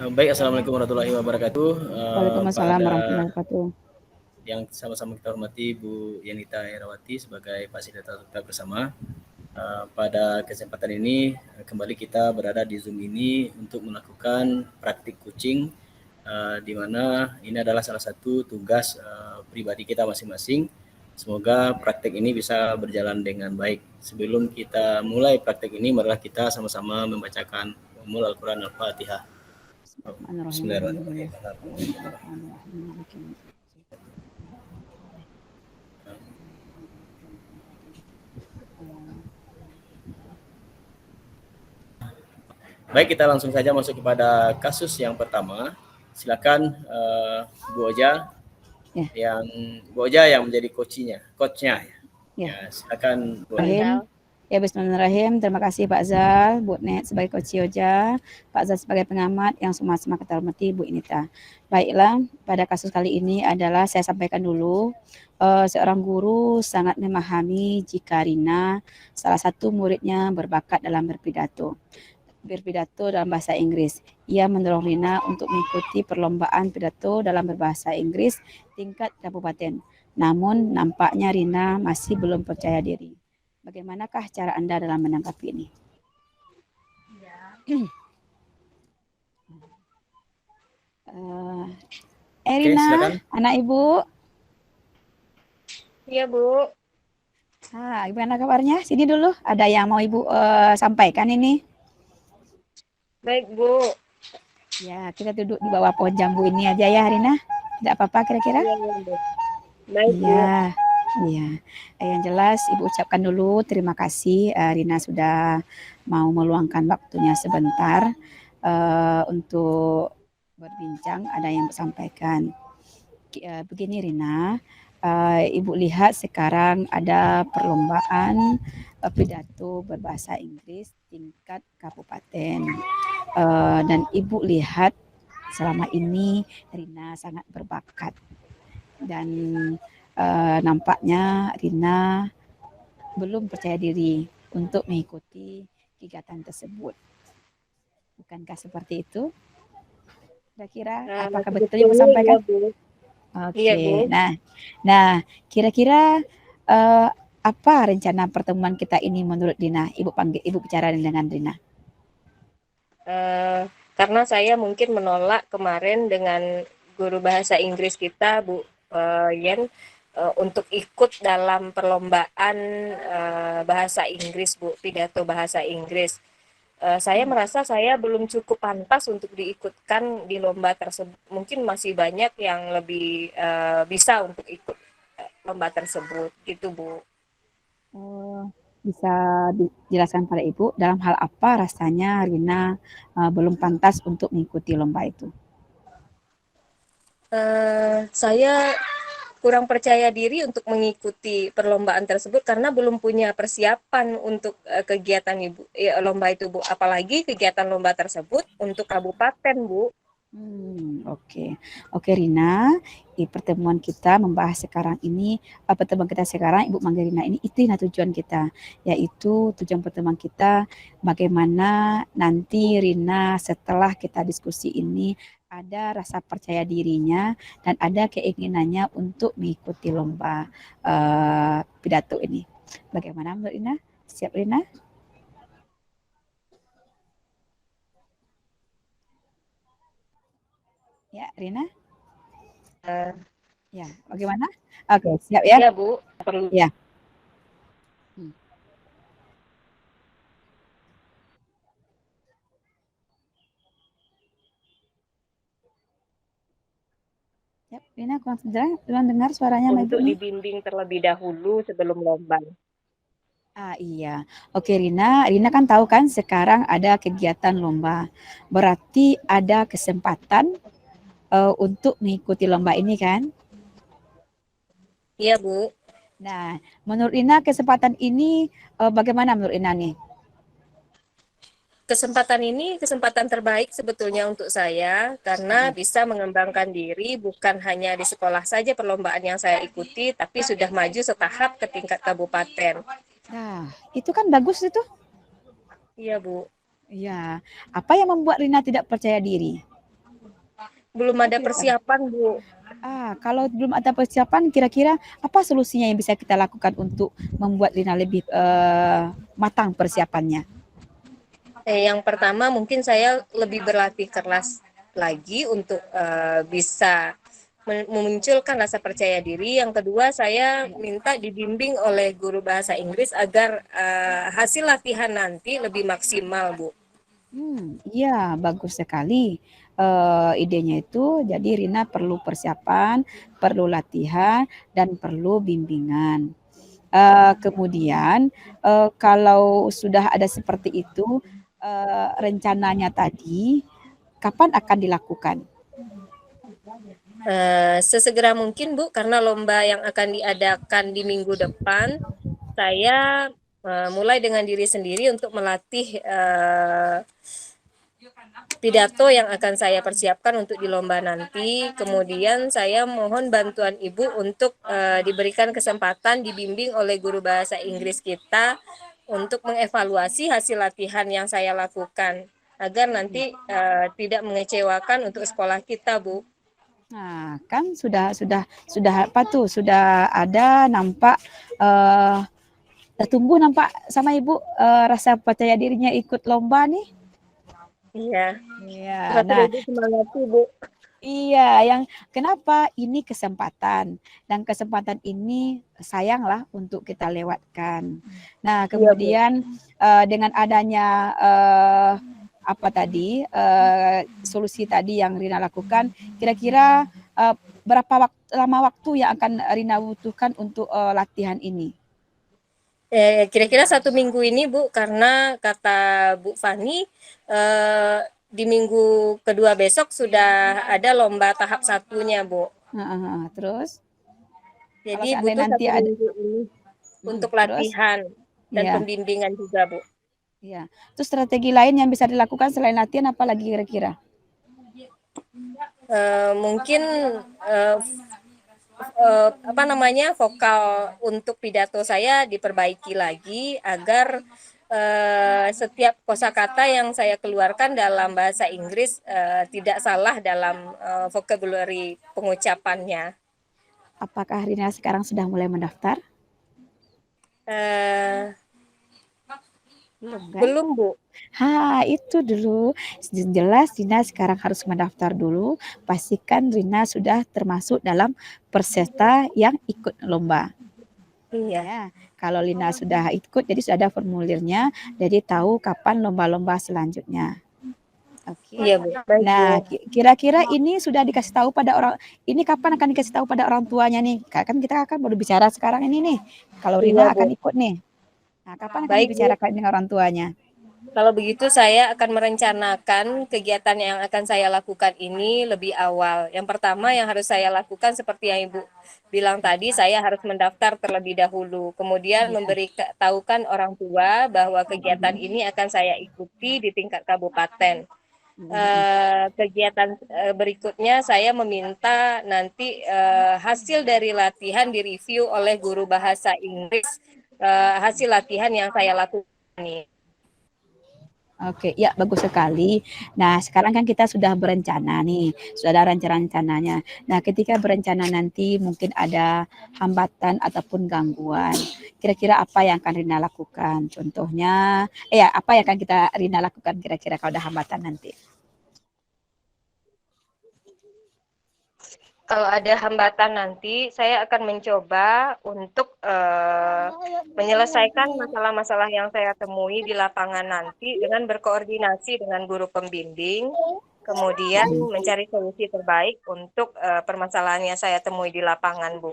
Baik, Assalamualaikum warahmatullahi wabarakatuh. Waalaikumsalam Pada warahmatullahi wabarakatuh. yang sama-sama kita hormati Bu Yanita Herawati sebagai fasilitator kita bersama. Pada kesempatan ini kembali kita berada di Zoom ini untuk melakukan praktik coaching, di mana ini adalah salah satu tugas pribadi kita masing-masing. Semoga praktik ini bisa berjalan dengan baik. Sebelum kita mulai praktik ini, marilah kita sama-sama membacakan Ummul Al-Quran Al-Fatihah. Bismillahirrahmanirrahim. Baik, kita langsung saja masuk kepada kasus yang pertama. Silakan Bu Oja, yang Bu Oja yang menjadi coachnya. Ya, silakan Bu Oja. Ya, bismillahirrahmanirrahim. Terima kasih Pak Zal, Bu Net sebagai coach Oja, Pak Zal sebagai pengamat, yang sama-sama kita hormati Bu Inita. Baiklah, pada kasus kali ini adalah saya sampaikan dulu, seorang guru sangat memahami jika Rina, salah satu muridnya, berbakat dalam berpidato dalam bahasa Inggris. Ia mendorong Rina untuk mengikuti perlombaan pidato dalam berbahasa Inggris tingkat kabupaten. Namun nampaknya Rina masih belum percaya diri. Bagaimanakah cara Anda dalam menanggapi ini? Rina, anak Ibu. Iya, Bu. Gimana kabarnya? Sini dulu, ada yang mau Ibu sampaikan ini. Baik, Bu. Ya, kita duduk di bawah pohon jambu ini aja ya, Rina. Tidak apa-apa kira-kira? Iya, Bu. Baik, Bu. Iya. Yang jelas Ibu ucapkan dulu terima kasih Rina sudah mau meluangkan waktunya sebentar untuk berbincang, ada yang sampaikan. Begini Rina, Ibu lihat sekarang ada perlombaan pidato berbahasa Inggris tingkat kabupaten, dan Ibu lihat selama ini Rina sangat berbakat dan nampaknya Rina belum percaya diri untuk mengikuti kegiatan tersebut. Bukankah seperti itu? Kira-kira apakah betul yang disampaikan? Oke. Nah, kira-kira apa rencana pertemuan kita ini menurut Rina? Ibu bicara dengan Rina. Karena saya mungkin menolak kemarin dengan guru bahasa Inggris kita, Bu Yen, untuk ikut dalam perlombaan bahasa Inggris, Bu, pidato bahasa Inggris. Saya merasa saya belum cukup pantas untuk diikutkan di lomba tersebut. Mungkin masih banyak yang lebih bisa untuk ikut lomba tersebut, gitu, Bu. Bisa dijelaskan pada Ibu dalam hal apa rasanya Rina belum pantas untuk mengikuti lomba itu? Saya kurang percaya diri untuk mengikuti perlombaan tersebut karena belum punya persiapan untuk kegiatan Ibu lomba itu, Bu. Apalagi kegiatan lomba tersebut untuk kabupaten, Bu. Oke, Rina, di pertemuan kita membahas sekarang ini, pertemuan kita sekarang Ibu manggil Rina ini, itu tujuan kita, yaitu tujuan pertemuan kita bagaimana nanti Rina setelah kita diskusi ini ada rasa percaya dirinya dan ada keinginannya untuk mengikuti lomba pidato ini. Bagaimana menurut Rina? Siap Rina? Ya, Rina? Ya, bagaimana? Oke, siap ya? Iya, Bu. Perlu. Ya. Ya, Rina kurang dengar suaranya. Untuk dibimbing terlebih dahulu sebelum lomba. Iya. Oke Rina kan tahu kan sekarang ada kegiatan lomba. Berarti ada kesempatan untuk mengikuti lomba ini kan? Iya, Bu. Nah, menurut Rina kesempatan ini bagaimana menurut Rina nih? Kesempatan ini kesempatan terbaik sebetulnya untuk saya karena bisa mengembangkan diri bukan hanya di sekolah saja perlombaan yang saya ikuti, tapi sudah maju setahap ke tingkat kabupaten. Nah, itu kan bagus itu. Iya, Bu. Iya. Apa yang membuat Rina tidak percaya diri? belum ada persiapan, Bu. Kalau belum ada persiapan, kira-kira apa solusinya yang bisa kita lakukan untuk membuat Rina lebih matang persiapannya? Yang pertama mungkin saya lebih berlatih keras lagi untuk bisa memunculkan rasa percaya diri. Yang kedua, saya minta dibimbing oleh guru bahasa Inggris agar hasil latihan nanti lebih maksimal, Bu. Iya, bagus sekali idenya itu. Jadi Rina perlu persiapan, perlu latihan, dan perlu bimbingan. Kemudian kalau sudah ada seperti itu, rencananya tadi, kapan akan dilakukan? Sesegera mungkin, Bu, karena lomba yang akan diadakan di minggu depan, saya mulai dengan diri sendiri untuk melatih pidato yang akan saya persiapkan untuk di lomba nanti. Kemudian saya mohon bantuan Ibu untuk diberikan kesempatan dibimbing oleh guru bahasa Inggris kita untuk mengevaluasi hasil latihan yang saya lakukan agar nanti tidak mengecewakan untuk sekolah kita, Bu. Nah, kan sudah apa tuh? Sudah ada nampak tertumbuh nampak sama Ibu rasa percaya dirinya ikut lomba nih. Iya. Iya. Nah, Lebih semangat, Bu. iya, yang kenapa ini kesempatan dan kesempatan ini sayanglah untuk kita lewatkan. Nah, kemudian dengan adanya apa tadi solusi tadi yang Rina lakukan, kira-kira berapa lama waktu yang akan Rina butuhkan untuk latihan ini? Kira-kira 1 minggu ini, Bu, karena kata Bu Fani di minggu kedua besok sudah ada lomba tahap 1-nya, Bu. Terus? Jadi butuh nanti 1 ada, minggu ini untuk terus? latihan dan Ya, pembimbingan juga, Bu. ya. Terus strategi lain yang bisa dilakukan selain latihan apa lagi kira-kira? Mungkin vokal untuk pidato saya diperbaiki lagi agar setiap kosakata yang saya keluarkan dalam bahasa Inggris tidak salah dalam vocabulary pengucapannya. Apakah Rina sekarang sudah mulai mendaftar? Belum kan? Belum, Bu. Itu dulu. Jelas Rina sekarang harus mendaftar dulu. Pastikan Rina sudah termasuk dalam peserta yang ikut lomba. Iya. Ya, kalau Rina sudah ikut, jadi sudah ada formulirnya, jadi tahu kapan lomba-lomba selanjutnya. Oke. Iya, Bu. Baik, Nah, Bu. kira-kira ini sudah dikasih tahu pada orang, ini kapan akan dikasih tahu pada orang tuanya nih? Kan kita akan baru bicara sekarang ini nih. Kalau Iya, Rina Bu. akan ikut nih. Nah, kapan akan Baik, Bu. dibicarakan dengan orang tuanya? Kalau begitu saya akan merencanakan kegiatan yang akan saya lakukan ini lebih awal. Yang pertama yang harus saya lakukan seperti yang Ibu bilang tadi, saya harus mendaftar terlebih dahulu. Kemudian memberitahukan orang tua bahwa kegiatan ini akan saya ikuti di tingkat kabupaten. Kegiatan berikutnya saya meminta nanti hasil dari latihan direview oleh guru bahasa Inggris, hasil latihan yang saya lakukan ini. Oke, ya bagus sekali. Nah, sekarang kan kita sudah berencana nih, sudah ada rencana-rencananya. Nah, ketika berencana nanti mungkin ada hambatan ataupun gangguan. Kira-kira apa yang akan Rina lakukan? Contohnya, apa yang akan Rina lakukan kira-kira kalau ada hambatan nanti? Kalau ada hambatan nanti, saya akan mencoba untuk menyelesaikan masalah-masalah yang saya temui di lapangan nanti dengan berkoordinasi dengan guru pembimbing, kemudian mencari solusi terbaik untuk permasalahan yang saya temui di lapangan, Bu.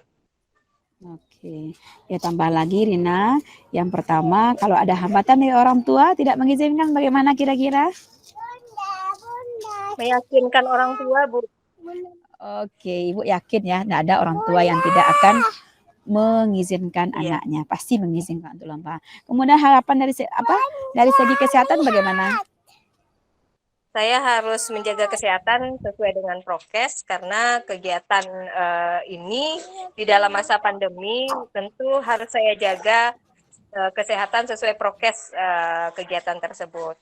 Oke, ya tambah lagi Rina. Yang pertama, kalau ada hambatan dari orang tua tidak mengizinkan, bagaimana kira-kira? Meyakinkan orang tua, Bu. Oke, Ibu yakin ya, tidak ada orang tua yang tidak akan mengizinkan anaknya, pasti mengizinkan untuk lomba. Kemudian harapan dari segi kesehatan bagaimana? Saya harus menjaga kesehatan sesuai dengan prokes karena kegiatan ini di dalam masa pandemi tentu harus saya jaga kesehatan sesuai prokes kegiatan tersebut.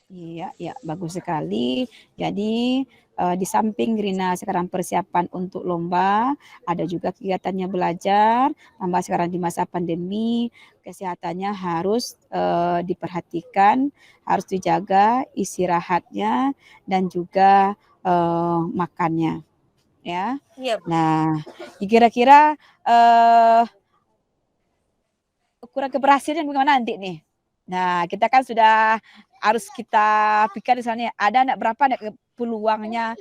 Iya, ya bagus sekali. Jadi Di samping Rina sekarang persiapan untuk lomba, ada juga kegiatannya belajar, tambah sekarang di masa pandemi, kesehatannya harus diperhatikan, harus dijaga istirahatnya dan juga makannya, ya. Iya, Bu. Nah, kira-kira ukuran keberhasilan bagaimana nanti nih? Nah, kita kan sudah harus kita pikir misalnya ada enggak berapa enggak peluangnya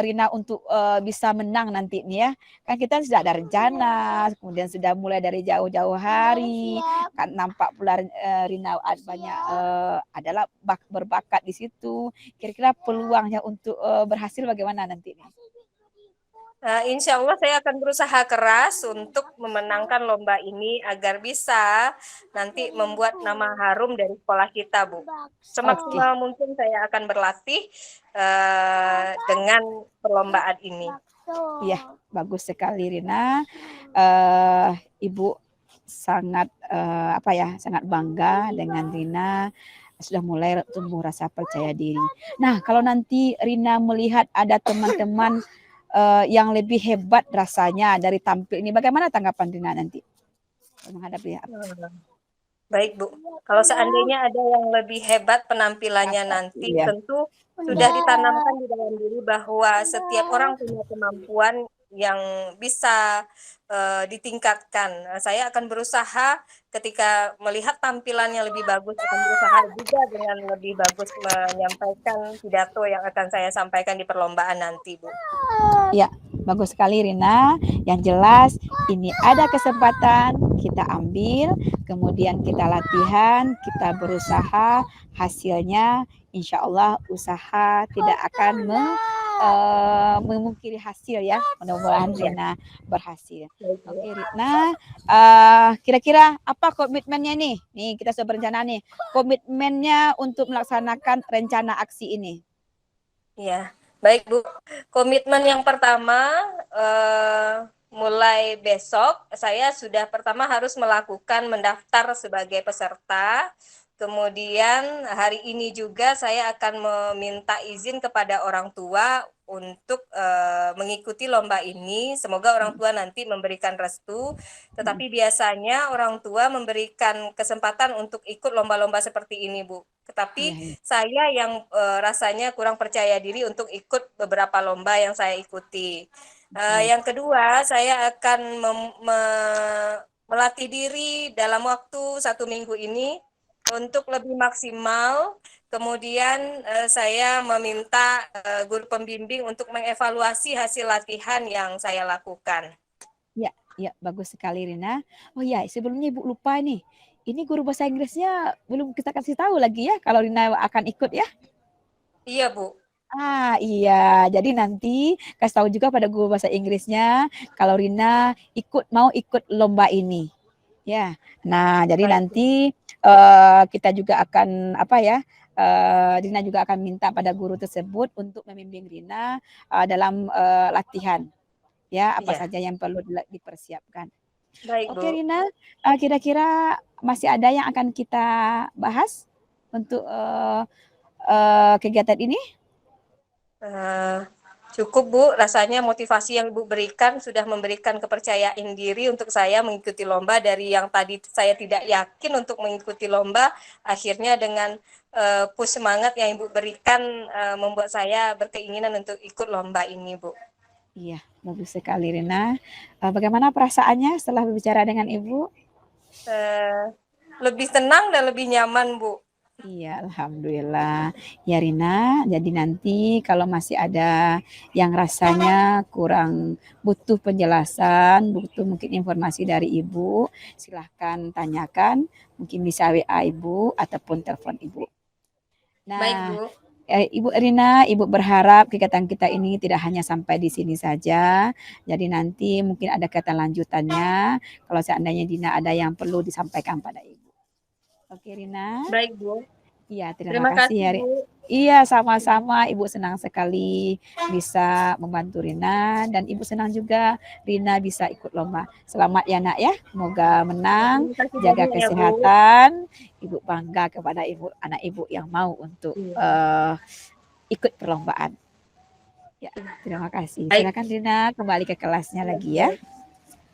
Rina untuk bisa menang nanti nih ya. Kan kita sudah ada rencana, kemudian sudah mulai dari jauh-jauh hari. Kan nampak pula Rina banyak adalah berbakat di situ. Kira-kira peluangnya untuk berhasil bagaimana nanti nih? Insya Allah saya akan berusaha keras untuk memenangkan lomba ini agar bisa nanti membuat nama harum dari sekolah kita, Bu. Oke. Semaksimal mungkin saya akan berlatih dengan perlombaan ini. Iya, bagus sekali Rina. Ibu sangat sangat bangga dengan Rina sudah mulai tumbuh rasa percaya diri. Nah, kalau nanti Rina melihat ada teman-teman yang lebih hebat rasanya dari tampil ini, bagaimana tanggapan Rina nanti menghadapi? Baik, Bu. Kalau seandainya ada yang lebih hebat penampilannya nanti, Iya. tentu sudah ditanamkan di dalam diri bahwa setiap orang punya kemampuan yang bisa ditingkatkan. Saya akan berusaha ketika melihat tampilan yang lebih bagus, akan berusaha juga dengan lebih bagus menyampaikan pidato yang akan saya sampaikan di perlombaan nanti, Bu. Ya, bagus sekali Rina. Yang jelas ini ada kesempatan kita ambil, kemudian kita latihan, kita berusaha, hasilnya insya Allah usaha tidak akan memungkiri hasil ya. Mudah-mudahan Rina berhasil. Oke Rina, kira-kira apa komitmennya nih? Nih kita sudah berencana nih, komitmennya untuk melaksanakan rencana aksi ini. Ya, baik Bu. Komitmen yang pertama, mulai besok saya sudah pertama harus mendaftar sebagai peserta. Kemudian hari ini juga saya akan meminta izin kepada orang tua untuk mengikuti lomba ini. Semoga orang tua nanti memberikan restu. Tetapi biasanya orang tua memberikan kesempatan untuk ikut lomba-lomba seperti ini, Bu. Tetapi saya yang rasanya kurang percaya diri untuk ikut beberapa lomba yang saya ikuti. Yang kedua, saya akan melatih diri dalam waktu 1 minggu ini untuk lebih maksimal. Kemudian saya meminta guru pembimbing untuk mengevaluasi hasil latihan yang saya lakukan. Ya, bagus sekali Rina. Oh ya, sebelumnya Ibu lupa nih. Ini guru bahasa Inggrisnya belum kita kasih tahu lagi ya kalau Rina akan ikut ya. Iya, Bu. Iya. Jadi nanti kasih tahu juga pada guru bahasa Inggrisnya kalau Rina mau ikut lomba ini. Ya. Nah, jadi Baik. nanti kita juga akan Rina juga akan minta pada guru tersebut untuk membimbing Rina dalam latihan. Ya, apa saja yang perlu dipersiapkan. Baik, Oke Bu. Rina, kira-kira masih ada yang akan kita bahas untuk kegiatan ini? Cukup Bu, rasanya motivasi yang Ibu berikan sudah memberikan kepercayaan diri untuk saya mengikuti lomba. Dari yang tadi saya tidak yakin untuk mengikuti lomba, akhirnya dengan push semangat yang Ibu berikan membuat saya berkeinginan untuk ikut lomba ini, Bu. Iya, bagus sekali Rina. Bagaimana perasaannya setelah berbicara dengan Ibu? Lebih tenang dan lebih nyaman, Bu. Iya, alhamdulillah. Ya Rina, jadi nanti kalau masih ada yang rasanya kurang butuh penjelasan, butuh mungkin informasi dari Ibu, silahkan tanyakan, mungkin bisa WA Ibu ataupun telepon Ibu. Nah, baik Bu. Ibu Rina, Ibu berharap kegiatan kita ini tidak hanya sampai di sini saja. Jadi nanti mungkin ada kegiatan lanjutannya. Kalau seandainya Dina ada yang perlu disampaikan pada Ibu. Oke Rina. Baik Bu. Iya, terima kasih ya. Bu. Iya, sama-sama. Ibu senang sekali bisa membantu Rina dan Ibu senang juga Rina bisa ikut lomba. Selamat ya Nak ya. Semoga menang, jaga kesehatan. Ibu bangga kepada anak Ibu yang mau untuk ikut perlombaan. Ya, terima kasih. Silakan Rina kembali ke kelasnya lagi ya.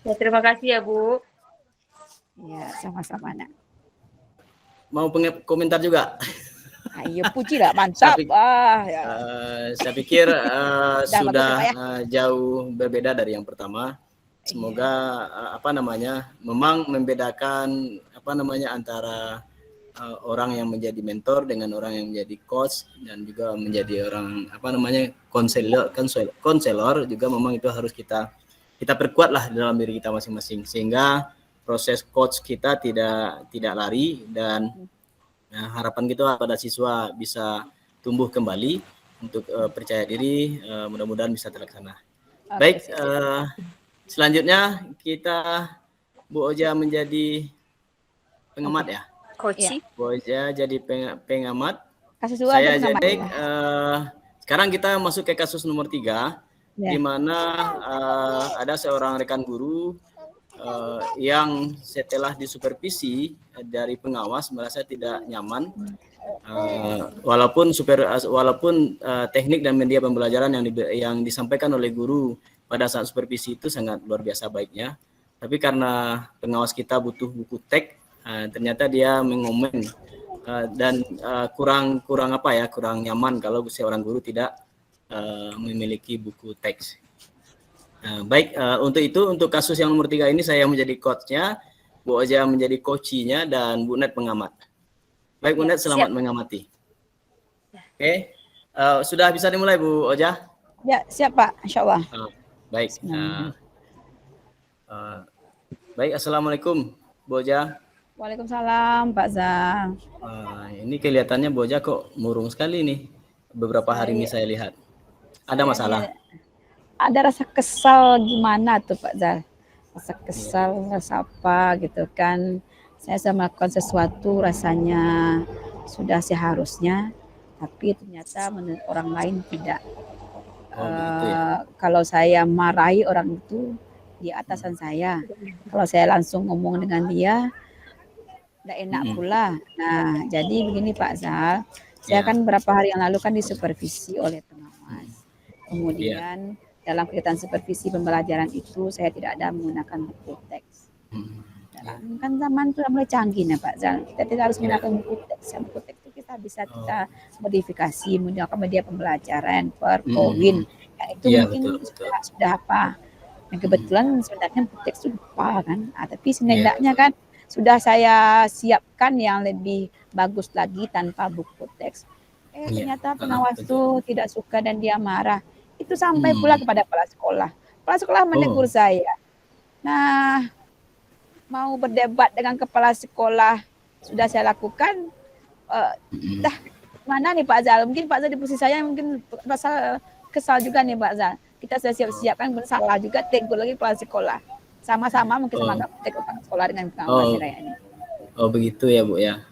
Ya, terima kasih ya Bu. Ya, sama-sama nak. Mau komentar juga? Ayo puji lah, mantap. Ya. Saya pikir Bagus ya, Pak, ya. jauh berbeda dari yang pertama. Semoga memang membedakan antara orang yang menjadi mentor dengan orang yang menjadi coach dan juga menjadi orang konselor juga memang itu harus kita perkuat lah dalam diri kita masing-masing sehingga proses coach kita tidak lari dan harapan kita pada siswa bisa tumbuh kembali untuk percaya diri, mudah-mudahan bisa terlaksana. Baik, selanjutnya kita Bu Oja menjadi pengamat ya. Coach. Bu Oja jadi pengamat. Kasus Saya jadi sekarang kita masuk ke kasus nomor 3 di mana ada seorang rekan guru yang setelah disupervisi dari pengawas merasa tidak nyaman, walaupun teknik dan media pembelajaran yang disampaikan oleh guru pada saat supervisi itu sangat luar biasa baiknya, tapi karena pengawas kita butuh buku teks, ternyata dia mengomen dan kurang nyaman kalau seorang guru tidak memiliki buku teks. Baik, untuk kasus yang nomor 3 ini saya menjadi coachnya, Bu Oja menjadi coachinya, dan Bu Net pengamat. Baik, Bu Net, selamat mengamati. Oke, sudah bisa dimulai Bu Oja? Ya, siap Pak, insya Allah. Baik, baik, Assalamualaikum Bu Oja. Waalaikumsalam Pak Zal. Ini kelihatannya Bu Oja kok murung sekali nih, beberapa hari ini saya lihat. Ada masalah? Ada rasa kesal gimana tuh Pak Zal? Rasa kesal, rasa apa gitu kan. Saya sudah melakukan sesuatu rasanya sudah seharusnya, tapi ternyata menurut orang lain tidak. Kalau saya marahi orang itu, dia atasan saya. Kalau saya langsung ngomong dengan dia, tidak enak pula. Nah, jadi begini Pak Zal, saya kan beberapa hari yang lalu kan disupervisi oleh pengawas. Kemudian dalam kegiatan supervisi pembelajaran itu saya tidak ada menggunakan buku teks. Kan zaman itu sudah mulai canggih ya Pak Zal. Kita tidak harus menggunakan buku teks. Buku teks itu kita bisa modifikasi menggunakan media pembelajaran, PowerPoint. Itu mungkin sudah apa? Yang kebetulan sebenarnya buku teks itu lupa kan. Tapi setidaknya kan sudah saya siapkan yang lebih bagus lagi tanpa buku teks. Ternyata pengawas itu tidak suka dan dia marah. Itu sampai pula kepada kepala sekolah. Kepala sekolah menegur saya. Nah, mau berdebat dengan kepala sekolah sudah saya lakukan. Mana nih Pak Zal? Mungkin Pak Zal di posisi saya mungkin rasa kesal juga nih Pak Zal. Kita sudah siap-siapkan bersalah juga, tegur lagi kepala sekolah. Sama-sama mungkin sama tegur kepala sekolah dengan pengawas ini. Oh begitu ya Bu ya.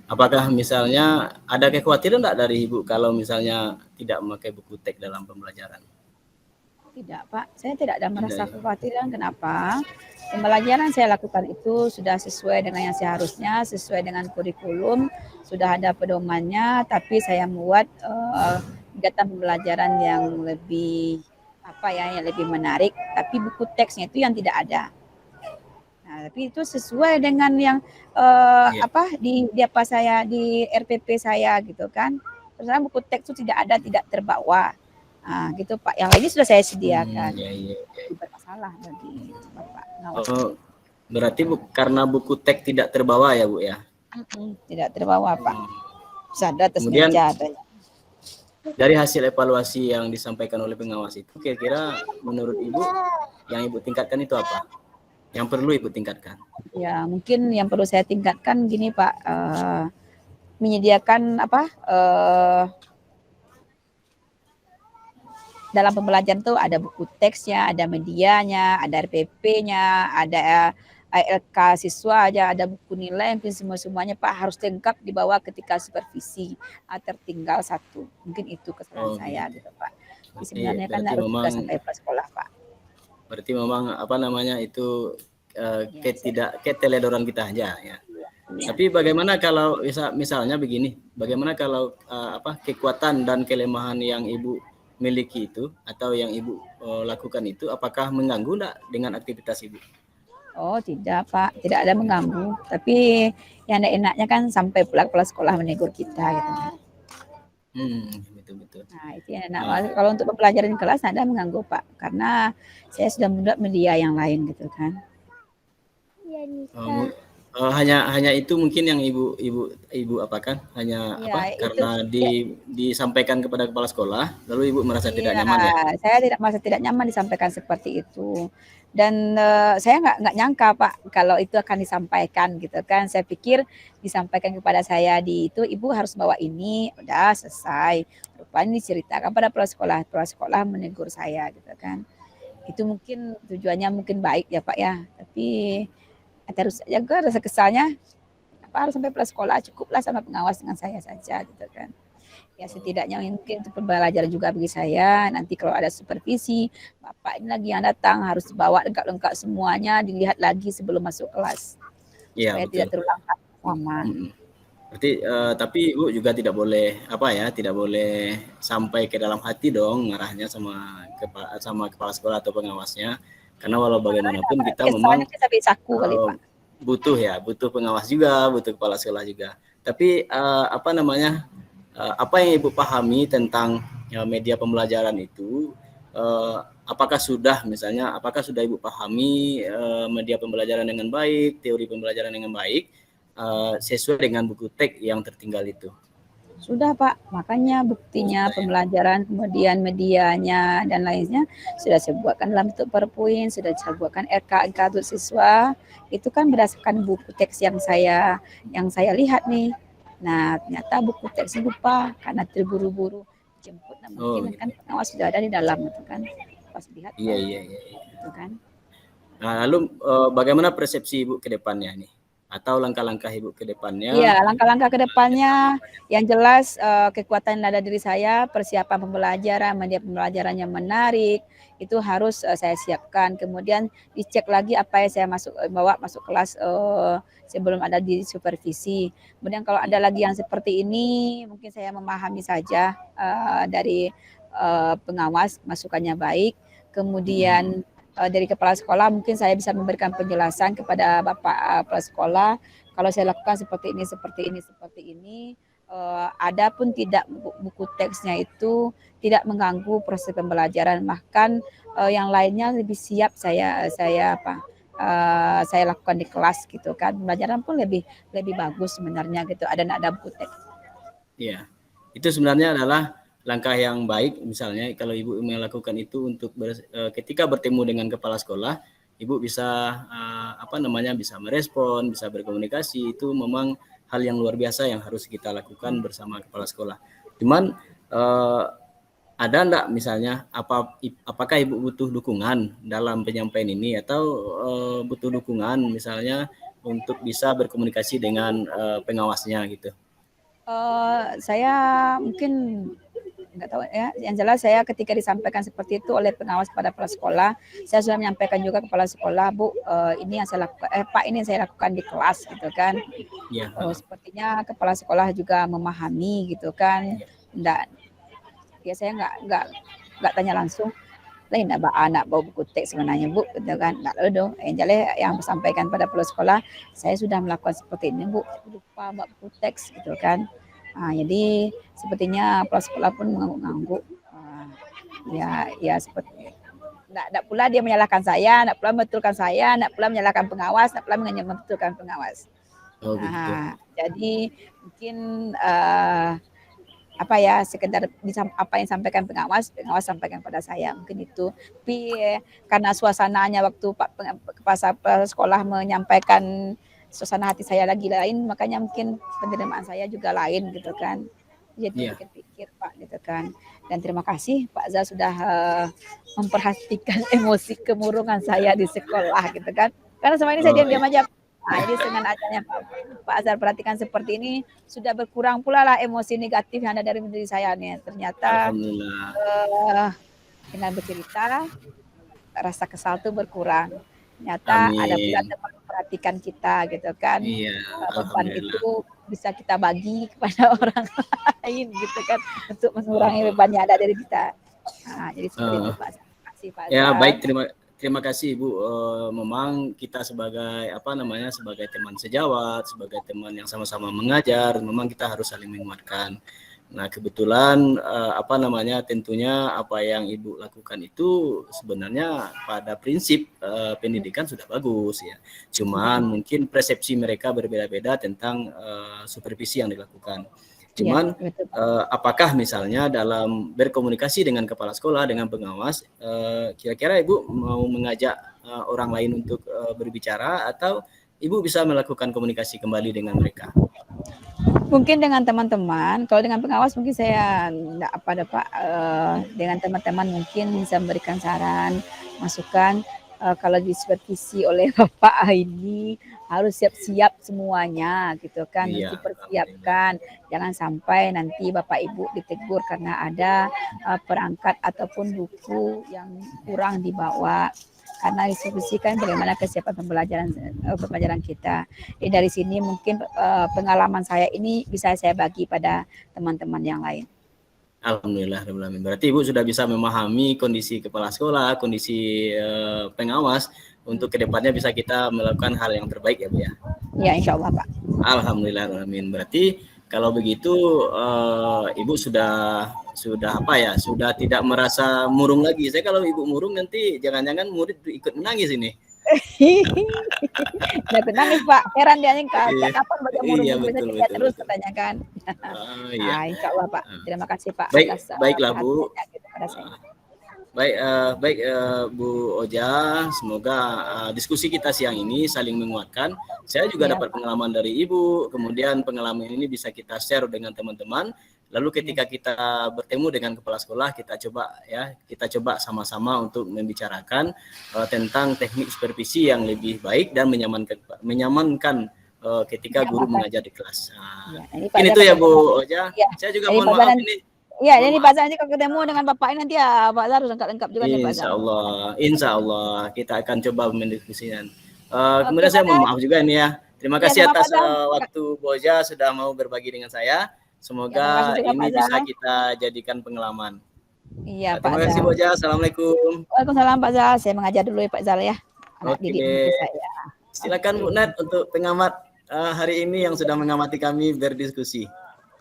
Apakah misalnya ada kekhawatiran enggak dari Ibu kalau misalnya tidak memakai buku teks dalam pembelajaran? Tidak Pak, saya tidak ada merasa kekhawatiran. Kenapa? Pembelajaran saya lakukan itu sudah sesuai dengan yang seharusnya, sesuai dengan kurikulum, sudah ada pedomannya, tapi saya membuat kegiatan pembelajaran yang lebih yang lebih menarik, tapi buku teksnya itu yang tidak ada. Nah, tapi itu sesuai dengan yang di RPP saya gitu kan. Terus buku teks itu tidak ada, tidak terbawa. Nah, gitu Pak. Yang lainnya sudah saya sediakan. Tidak bermasalah bagi Bapak. Berarti karena buku teks tidak terbawa ya Bu ya? Tidak terbawa Pak. Ada atas kemudian meja. Dari hasil evaluasi yang disampaikan oleh pengawas itu, kira-kira menurut Ibu yang Ibu tingkatkan itu apa? Yang perlu Ibu tingkatkan? Ya, mungkin yang perlu saya tingkatkan gini Pak, menyediakan dalam pembelajaran itu ada buku teksnya, ada medianya, ada RPP-nya, ada ALK siswa aja, ada buku nilai, mungkin semuanya Pak harus lengkap dibawa ketika supervisi. Tertinggal satu, mungkin itu kesalahan saya gitu Pak. Sebenarnya kan harus juga sampai ke sekolah Pak. Berarti memang itu keteledoran kita aja ya. Tapi bagaimana kalau misalnya begini, bagaimana kalau kekuatan dan kelemahan yang Ibu miliki itu atau yang Ibu lakukan itu apakah mengganggu enggak dengan aktivitas Ibu? Oh tidak Pak, tidak ada mengganggu. Tapi yang enaknya kan sampai pulang kepala sekolah menegur kita gitu. Betul. Nah itu yang enak. Ah, Kalau untuk pembelajaran di kelas ada mengganggu Pak, karena saya sudah membuat media yang lain gitu kan. Oh, hanya itu mungkin yang ibu apakan? Hanya Iya apa? itu. Karena disampaikan kepada kepala sekolah, lalu ibu merasa tidak Iya, nyaman ya? saya tidak merasa tidak nyaman disampaikan seperti itu. Dan saya nggak nyangka Pak kalau itu akan disampaikan gitu kan. Saya pikir disampaikan kepada saya di itu ibu harus bawa ini, udah selesai. Rupanya diceritakan pada kepala sekolah menegur saya gitu kan. Itu mungkin tujuannya mungkin baik ya Pak ya. Tapi terus juga rasa kesalnya apa harus sampai kepala sekolah, cukuplah sama pengawas dengan saya saja gitu kan. Ya setidaknya mungkin itu pembelajaran juga bagi saya. Nanti kalau ada supervisi, Bapak ini lagi yang datang harus dibawa lengkap-lengkap semuanya, dilihat lagi sebelum masuk kelas. Iya Supaya tidak betul. terulang lama. Berarti tapi ibu juga tidak boleh tidak boleh sampai ke dalam hati dong ngarahnya sama kepala sekolah atau pengawasnya. Karena walau bagaimanapun kita memang Kesannya kita sampai saku kali Pak. butuh pengawas juga, butuh kepala sekolah juga. Tapi apa yang Ibu pahami tentang media pembelajaran itu? Apakah sudah Ibu pahami media pembelajaran dengan baik, teori pembelajaran dengan baik, sesuai dengan buku teks yang tertinggal itu? Sudah Pak, makanya buktinya pembelajaran kemudian medianya dan lainnya sudah saya buatkan dalam bentuk PowerPoint, sudah saya buatkan RK untuk siswa. Itu kan berdasarkan buku teks yang saya lihat nih. Nah ternyata buku teksnya lupa karena terburu-buru jemput. Nah, mungkin kan pengawas sudah ada di dalam gitu kan. Pas lihat Iya. gitu kan. Nah, lalu bagaimana persepsi Ibu ke depannya nih? Atau langkah-langkah Ibu ke depannya? Iya, langkah-langkah ke depannya yang jelas kekuatan nada diri saya, persiapan pembelajaran, media pembelajaran yang menarik, itu harus saya siapkan. Kemudian dicek lagi apa yang saya bawa masuk kelas sebelum ada di supervisi. Kemudian kalau ada lagi yang seperti ini, mungkin saya memahami saja dari pengawas, masukannya baik. Kemudian dari kepala sekolah mungkin saya bisa memberikan penjelasan kepada Bapak kepala sekolah kalau saya lakukan seperti ini, ada pun tidak buku teksnya itu tidak mengganggu proses pembelajaran, bahkan yang lainnya lebih siap saya lakukan di kelas gitu kan, pembelajaran pun lebih bagus sebenarnya gitu, ada buku teks. Iya, itu sebenarnya adalah langkah yang baik. Misalnya kalau Ibu melakukan itu untuk ketika bertemu dengan kepala sekolah, Ibu bisa bisa merespon, bisa berkomunikasi. Itu memang hal yang luar biasa yang harus kita lakukan bersama kepala sekolah. Cuman ada enggak misalnya apakah Ibu butuh dukungan dalam penyampaian ini atau butuh dukungan misalnya untuk bisa berkomunikasi dengan pengawasnya gitu? Saya mungkin nggak tahu ya, yang jelas saya ketika disampaikan seperti itu oleh pengawas pada kepala sekolah, saya sudah menyampaikan juga kepala sekolah, Bu, ini yang saya lakukan, Pak, ini yang saya lakukan di kelas gitu kan. Ya. Sepertinya kepala sekolah juga memahami gitu kan. Nggak, ya saya nggak tanya langsung, lain anak bawa buku teks sebenarnya Bu, gitu kan. Nggak lalu dong, yang disampaikan pada kepala sekolah, saya sudah melakukan seperti ini Bu, lupa bawa buku teks gitu kan. Nah, jadi sepertinya kepala sekolah pun mengangguk-angguk. Ya seperti enggak pula dia menyalahkan saya, enggak pula membetulkan saya, enggak pula menyalahkan pengawas, enggak pula membetulkan pengawas. Oh, begitu. Jadi mungkin sekedar apa yang sampaikan pengawas sampaikan pada saya, mungkin itu. Tapi karena suasananya waktu Pak kepala sekolah menyampaikan suasana hati saya lagi lain, makanya mungkin penerimaan saya juga lain gitu kan. Jadi pikir-pikir Pak gitu kan. Dan terima kasih Pak Zal sudah memperhatikan emosi kemurungan saya di sekolah gitu kan. Karena selama ini saya diam-diam aja. Nah, jadi dengan adanya Pak Azhar perhatikan seperti ini, sudah berkurang pula lah emosi negatif yang ada dari diri saya nih. Ternyata dengan bercerita, rasa kesal itu berkurang. Ternyata ada pula teman memperhatikan kita gitu kan. Beban itu bisa kita bagi kepada orang lain gitu kan, untuk mengurangi beban yang ada dari kita. Jadi seperti itu Eh, Pak Azhar. Terima kasih Pak Ya, Azhar. baik, terima kasih Ibu. Memang kita sebagai sebagai teman sejawat, sebagai teman yang sama-sama mengajar, memang kita harus saling menguatkan. Nah, kebetulan tentunya apa yang Ibu lakukan itu sebenarnya pada prinsip pendidikan sudah bagus ya. Cuman mungkin persepsi mereka berbeda-beda tentang supervisi yang dilakukan. Iya, Cuman betul. apakah misalnya dalam berkomunikasi dengan kepala sekolah, dengan pengawas, kira-kira Ibu mau mengajak orang lain untuk berbicara atau Ibu bisa melakukan komunikasi kembali dengan mereka? Mungkin dengan teman-teman, kalau dengan pengawas mungkin saya enggak apa ada Pak, dengan teman-teman mungkin bisa memberikan saran, masukan, kalau disupervisi oleh Bapak ini harus siap-siap semuanya gitu kan, harus Iya, alhamdulillah. dipersiapkan. Jangan sampai nanti Bapak Ibu ditegur karena ada, perangkat ataupun buku yang kurang dibawa. Karena diskusikan bagaimana kesiapan pembelajaran kita. Dari sini mungkin pengalaman saya ini bisa saya bagi pada teman-teman yang lain. Alhamdulillah, berarti Ibu sudah bisa memahami kondisi kepala sekolah, kondisi pengawas untuk kedepannya bisa kita melakukan hal yang terbaik ya Bu ya. Ya, insya Allah Pak. Alhamdulillah, berarti kalau begitu Ibu sudah sudah tidak merasa murung lagi. Saya kalau Ibu murung nanti jangan-jangan murid ikut menangis ini. Nggak nangis Pak, heran dia Iya, kapan baca murung iya ini bisa betul dilihat betul terus betul. katanya kan. Iya. Insya Allah Pak. Terima kasih Pak Baik, atas baiklah Bu. perhatiannya gitu pada saya. Baik, Bu Oja, semoga diskusi kita siang ini saling menguatkan. Saya juga Ya, dapat Pak. pengalaman dari Ibu, kemudian pengalaman ini bisa kita share dengan teman-teman. Lalu ketika kita bertemu dengan kepala sekolah, kita coba sama-sama untuk membicarakan tentang teknik supervisi yang lebih baik dan menyamankan ketika guru mengajar di kelas. Ya, ini Mungkin itu ya Bu Oja. Ya, Saya juga jadi mohon Pak maaf Zahran, ini. iya, Mohon jadi maaf. Pak Zahran kalau ketemu dengan Bapak ini nanti ya Pak Zahar harus lengkap juga nih Pak Zahar. Insya Allah kita akan coba mendiskusikan. Oke Kemudian Pak saya mohon Zahar. maaf juga ini ya. Terima Iya, kasih sama Pak atas Zahar. waktu Boja sudah mau berbagi dengan saya. Ya, terima kasih Semoga juga Pak ini bisa Zahar. kita jadikan pengalaman. Iya Pak Terima kasih Zahar. Boja. Assalamualaikum. Waalaikumsalam Pak Zahar. Saya mengajar dulu ya Pak Zahar ya. Anak Oke. didik saya. Silakan Bu Nat untuk pengamat hari ini yang sudah mengamati kami berdiskusi.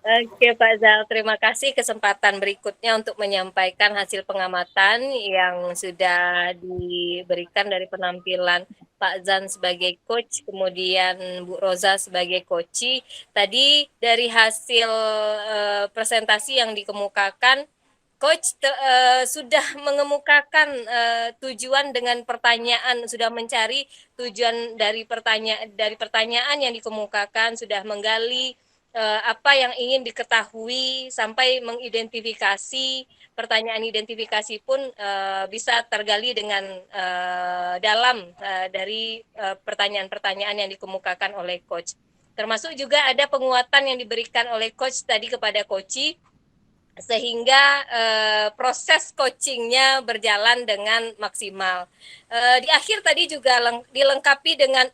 Oke Pak Zal, terima kasih kesempatan berikutnya untuk menyampaikan hasil pengamatan yang sudah diberikan dari penampilan Pak Zan sebagai coach, kemudian Bu Roza sebagai coach. Tadi dari hasil presentasi yang dikemukakan, Coach sudah mengemukakan tujuan dengan pertanyaan, sudah mencari tujuan dari pertanyaan yang dikemukakan, sudah menggali apa yang ingin diketahui sampai mengidentifikasi. Pertanyaan identifikasi pun bisa tergali dengan dalam dari pertanyaan-pertanyaan yang dikemukakan oleh coach. Termasuk juga ada penguatan yang diberikan oleh coach tadi kepada coachi, sehingga proses coachingnya berjalan dengan maksimal. Di akhir tadi juga dilengkapi dengan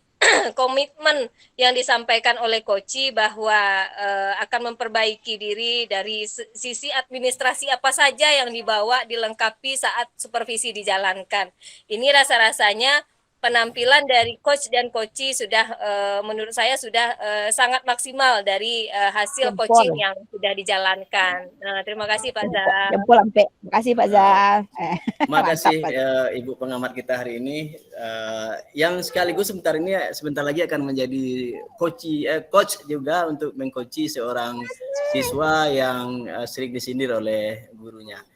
komitmen yang disampaikan oleh coachi bahwa akan memperbaiki diri dari sisi administrasi apa saja yang dibawa, dilengkapi saat supervisi dijalankan. Ini rasa-rasanya penampilan dari coach dan coachi sudah menurut saya sudah sangat maksimal dari hasil Jempol. coaching yang sudah dijalankan. Terima kasih Pak Zahar. Jempol sampai. Terima kasih Pak Zahar. Terima kasih Ibu pengamat kita hari ini yang sekaligus sebentar lagi akan menjadi coach juga untuk mengcoachi seorang siswa yang sering disindir oleh gurunya.